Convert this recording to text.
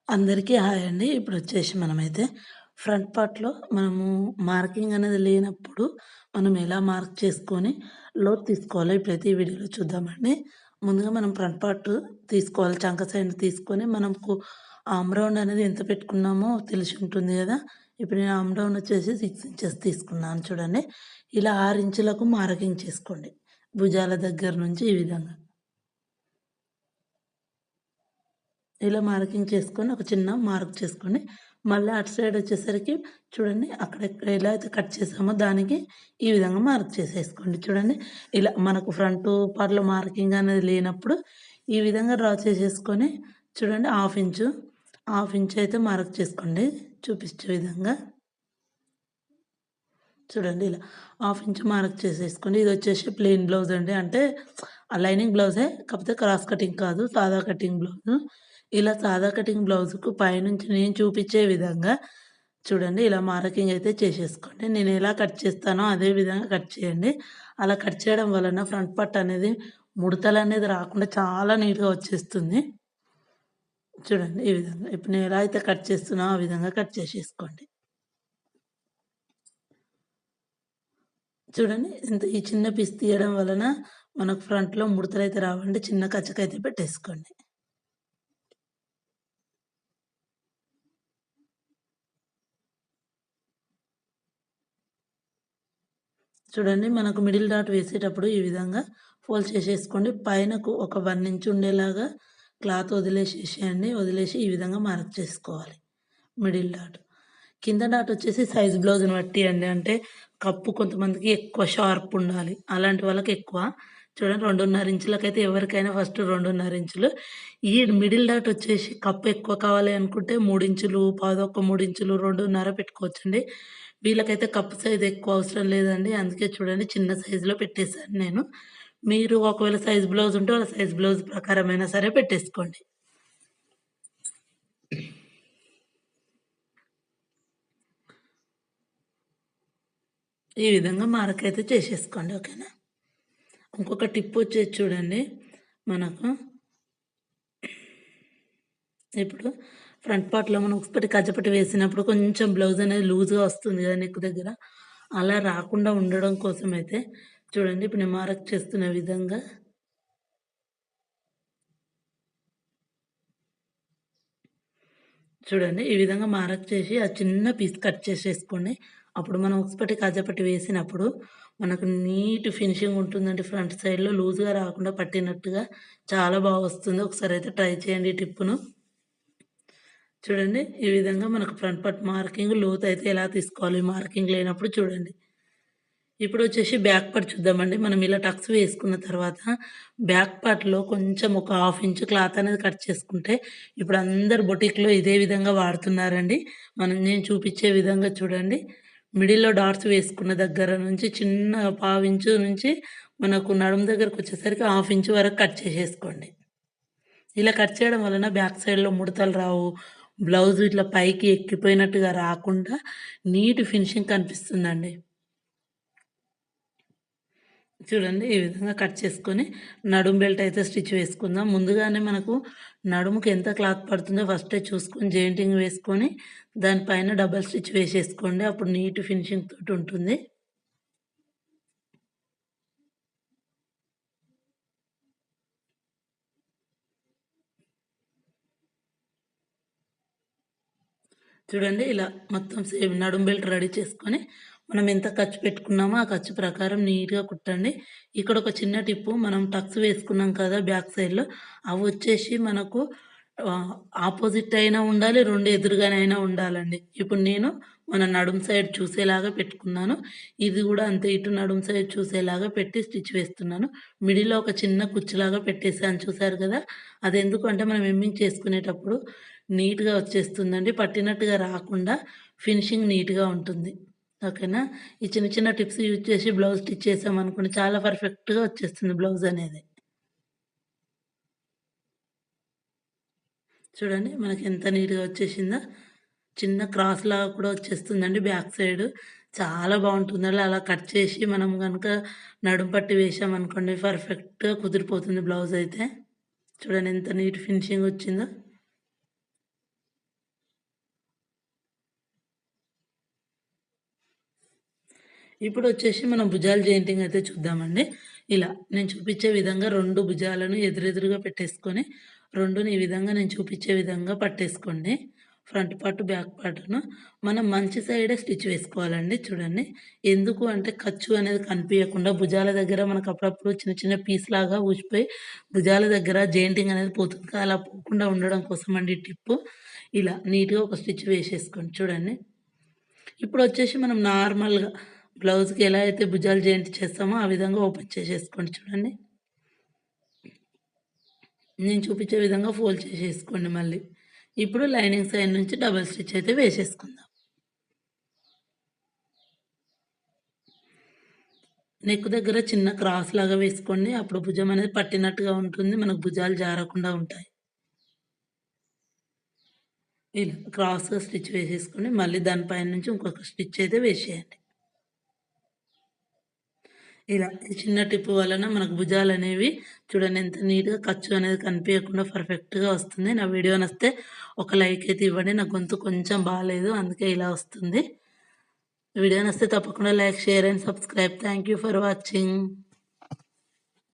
అందరికీ హాయ్ అండి. ఇప్పుడొచ్చేసి మనమైతే ఫ్రంట్ పార్ట్‌లో మనము మార్కింగ్ అనేది లేనప్పుడు మనం ఎలా మార్క్ చేసుకొని లోతు తీసుకోవాలో ఇప్పుడైతే ఈ వీడియోలో చూద్దామండి. ముందుగా మనం ఫ్రంట్ పార్ట్ తీసుకోవాలి. చంక సైడ్ తీసుకొని మనకు ఆర్మ్ రౌండ్ అనేది ఎంత పెట్టుకున్నామో తెలిసి ఉంటుంది గదా! ఇప్పుడు నేను ఆర్మ్ రౌండ్ వచ్చేసి 6 ఇంచెస్ తీసుకున్నాను చూడండి. ఇలా 6 ఇంచులకు మార్కింగ్ చేసుకోండి. భుజాల దగ్గర నుంచి ఈ విధంగా. ఇలా మార్కింగ్ చేసుకొని ఒక చిన్న మార్క్ చేసుకోండి. మళ్ళీ అటు సైడ్ వచ్చేసరికి చూడండి అక్కడ ఎలా అయితే కట్ చేసామో దానికి ఈ విధంగా మార్క్ చేసేసుకోండి. చూడండి ఇలా మనకు ఫ్రంట్ పార్ట్‌లో మార్కింగ్ అనేది లేనప్పుడు ఈ విధంగా డ్రా చేసేసుకొని చూడండి హాఫ్ ఇంచ్ అయితే మార్క్ చేసుకోండి. చూపించే విధంగా. చూడండి ఇలా హాఫ్ ఇంచ్ మార్క్ చేసేసుకోండి. ఇదొచ్చేసి ప్లెయిన్ బ్లౌజ్ అండి. అంటే లైనింగ్ బ్లౌజే కాకపోతే క్రాస్ కటింగ్ కాదు. సాదా కటింగ్ బ్లౌజు. ఇలా సాదా కటింగ్ బ్లౌజ్‌కు పైనుంచి నేను చూపించే విధంగా చూడండి ఇలా మార్కింగ్ అయితే చేసేసుకోండి. నేను ఎలా కట్ చేస్తానో అదే విధంగా కట్ చేయండి. అలా కట్ చేయడం వలన ఫ్రంట్ పార్ట్ అనేది ముడతలనేది రాకుండా చాలా నీట్‌గా వచ్చేస్తుంది. చూడండి ఈ విధంగా. ఇప్పుడు నేను ఎలా అయితే కట్ చేస్తున్నానో ఆ విధంగా కట్ చేసేసుకోండి. చూడండి ఈ చిన్న పీస్ తీయడం వలన మనకు ఫ్రంట్‌లో ముడతలైతే రావండి. చిన్న కచ్చకైతే పెట్టేసుకోండి. చూడండి మనకు మిడిల్ డాట్ వేసేటప్పుడు ఈ విధంగా ఫోల్డ్ చేసేసుకోండి. పైనకు ఒక 1 ఇంచ్ ఉండేలాగా క్లాత్ వదిలేసేసేయండి. వదిలేసి ఈ విధంగా మార్క్ చేసుకోవాలి మిడిల్ డాట్. కింద డాట్ వచ్చేసి సైజ్ బ్లౌజ్‌ని బట్టి అండి. అంటే కప్పు కొంతమందికి ఎక్కువ షార్ప్ ఉండాలి. అలాంటి వాళ్ళకి ఎక్కువ. చూడండి 2.5 ఇంచులకైతే ఎవరికైనా ఫస్ట్ 2.5 ఇంచులు. ఈ మిడిల్ డాట్ వచ్చేసి కప్పు ఎక్కువ కావాలి అనుకుంటే 3 ఇంచులు, పావుతక్కువ 3 ఇంచులు, 2.5 పెట్టుకోవచ్చండి. వీళ్ళకైతే కప్పు సైజ్ ఎక్కువ అవసరం లేదండి. అందుకే చూడండి చిన్న సైజులో పెట్టేసాను నేను. మీరు ఒకవేళ సైజ్ బ్లౌజ్ ఉంటే వాళ్ళ సైజ్ బ్లౌజ్ ప్రకారమైనా సరే పెట్టేసుకోండి. ఈ విధంగా మార్క్ అయితే చేసేసుకోండి. ఓకేనా? ఇంకొక టిప్ వచ్చేసి చూడండి మనకు ఇప్పుడు ఫ్రంట్ పార్ట్‌లో మనం ఒకటి కచ్చపట్టి వేసినప్పుడు కొంచెం బ్లౌజ్ అనేది లూజ్‌గా వస్తుంది కదా! నెక్ దగ్గర. అలా రాకుండా ఉండడం కోసమైతే చూడండి ఇప్పుడు నేను మార్క్ చేస్తున్న విధంగా చూడండి ఈ విధంగా మార్క్ చేసి ఆ చిన్న పీస్ కట్ చేసేసుకోండి. అప్పుడు మనం ఉక్సుపట్టి, కాజాపట్టి వేసినప్పుడు మనకు నీట్ ఫినిషింగ్ ఉంటుందండి. ఫ్రంట్ సైడ్‌లో లూజ్‌గా రాకుండా పట్టినట్టుగా చాలా బాగా వస్తుంది. ఒకసారి అయితే ట్రై చేయండి ఈ టిప్పును. చూడండి ఈ విధంగా మనకు ఫ్రంట్ పార్ట్ మార్కింగ్ లోతైతే ఎలా తీసుకోవాలి మార్కింగ్ లేనప్పుడు చూడండి. ఇప్పుడొచ్చేసి బ్యాక్ పార్ట్ చూద్దామండి. మనం ఇలా టక్స్ వేసుకున్న తర్వాత బ్యాక్ పార్ట్‌లో కొంచెం ఒక హాఫ్ ఇంచ్ క్లాత్ అనేది కట్ చేసుకుంటే ఇప్పుడు అందరూ బొటిక్‌లో ఇదే విధంగా వాడుతున్నారండి. నేను చూపించే విధంగా చూడండి. మిడిల్‌లో డాట్స్ వేసుకున్న దగ్గర నుంచి చిన్న పావించు నుంచి మనకు నడుము దగ్గరకొచ్చేసరికి హాఫ్ ఇంచ్ వరకు కట్ చేసేసుకోండి. ఇలా కట్ చేయడం వలన బ్యాక్ సైడ్‌లో ముడతలు రావు. బ్లౌజ్ ఇట్లా పైకి ఎక్కిపోయినట్టుగా రాకుండా నీట్ ఫినిషింగ్ కనిపిస్తుందండి. చూడండి ఈ విధంగా కట్ చేసుకొని నడుము బెల్ట్ అయితే స్టిచ్ వేసుకుందాం. ముందుగానే మనకు నడుముకి ఎంత క్లాత్ పడుతుందో ఫస్టే చూసుకొని జాయింటింగ్ వేసుకొని దానిపైన డబల్ స్టిచ్ వేసేసుకోండి. అప్పుడు నీట్ ఫినిషింగ్ తోటి ఉంటుంది. చూడండి ఇలా మొత్తం సేమ్ నడుము బెల్ట్ రెడీ చేసుకొని, మనం ఎంత ఖర్చు పెట్టుకున్నామో ఆ ఖర్చు ప్రకారం నీట్‌గా కుట్టండి. ఇక్కడ ఒక చిన్న టిప్పు మనం టక్స్ వేసుకున్నాం కదా! బ్యాక్ సైడ్‌లో అవొచ్చేసి మనకు ఆపోజిట్ అయినా ఉండాలి, 2 ఎదురుగానైనా ఉండాలండి. ఇప్పుడు నేను మన నడుము సైడ్ చూసేలాగా పెట్టుకున్నాను. ఇది గూడా అంతే ఇటు నడుము సైడ్ చూసేలాగా పెట్టి స్టిచ్ వేస్తున్నాను. మిడిల్‌లో ఒక చిన్న కుచ్చులాగా పెట్టేసాను చూసారు గదా! అదెందుకు అంటే మనం హెమ్మింగ్ చేసుకునేటప్పుడు నీట్‌గా వచ్చేస్తుందండి. పట్టినట్టుగా రాకుండా ఫినిషింగ్ నీట్‌గా ఉంటుంది. ఓకేనా? ఈ చిన్న చిన్న టిప్స్ యూజ్ చేసి బ్లౌజ్ స్టిచ్ చేశామనుకోండి చాలా పర్ఫెక్ట్‌గా వచ్చేస్తుంది బ్లౌజ్ అనేది. చూడండి మనకెంత నీట్‌గా వచ్చేసిందో. చిన్న క్రాస్‌లాగా కూడా వచ్చేస్తుందండి బ్యాక్ సైడు. చాలా బావుంటుందండి. అలా కట్ చేసి మనం గనుక నడుం పట్టి వేశామనుకోండి పర్ఫెక్ట్‌గా కుదిరిపోతుంది బ్లౌజ్ అయితే. చూడండి ఎంత నీట్ ఫినిషింగ్ వచ్చిందో. ఇప్పుడొచ్చేసి మనం భుజాల జాయింటింగ్ అయితే చూద్దామండి. ఇలా నేను చూపిచ్చే విధంగా 2 భుజాలను ఎదురెదురుగా పెట్టేసుకొని, 2ని ఈ విధంగా నేను చూపిచ్చే విధంగా పట్టేసుకోండి. ఫ్రంట్ పార్ట్, బ్యాక్ పార్ట్‌ను. మనం మంచి సైడే స్టిచ్ వేసుకోవాలండి చూడండి. ఎందుకు అంటే ఖర్చు అనేది కనిపియకుండా భుజాల దగ్గర మనకు అప్పుడప్పుడు చిన్న చిన్న పీస్‌లాగా ఊసిపోయి భుజాల దగ్గర జాయింటింగ్ అనేది పోతుంది. అలా పోకుండా ఉండడం కోసమండి ఈ టిప్పు. ఇలా నీట్‌గా ఒక స్టిచ్ వేసేసుకోండి చూడండి. ఇప్పుడొచ్చేసి మనం నార్మల్‌గా బ్లౌజ్‌కి ఎలా అయితే భుజాలు జాయింట్ చేస్తామో ఆ విధంగా ఓపెన్ చేసేసుకోండి చూడండి. నేను చూపించే విధంగా ఫోల్డ్ చేసేసుకోండి మళ్ళీ. ఇప్పుడు లైనింగ్ సైడ్ నుంచి డబుల్ స్టిచ్ అయితే వేసేసుకుందాం. నెక్ దగ్గర చిన్న క్రాస్ లాగా వేసుకోండి. అప్పుడు భుజం అనేది పట్టినట్టుగా ఉంటుంది. మనకు భుజాలు జారకుండా ఉంటాయి. ఇలా క్రాస్‌గా స్టిచ్ వేసేసుకొని మళ్ళీ దాని పైన నుంచి ఇంకొక స్టిచ్ అయితే వేసేయండి. ఇలా ఈ చిన్న టిప్ వలన మనకు భుజాలనేవి చూడండి ఎంత నీట్‌గా ఖర్చు అనేది కనిపియకుండా పర్ఫెక్ట్‌గా వస్తుంది. నా వీడియో నచ్చితే ఒక లైక్ అయితే ఇవ్వండి. నా గొంతు కొంచెం బాలేదు. అందుకే ఇలా వస్తుంది. వీడియో నచ్చితే తప్పకుండా like, share and subscribe. Thank you for watching.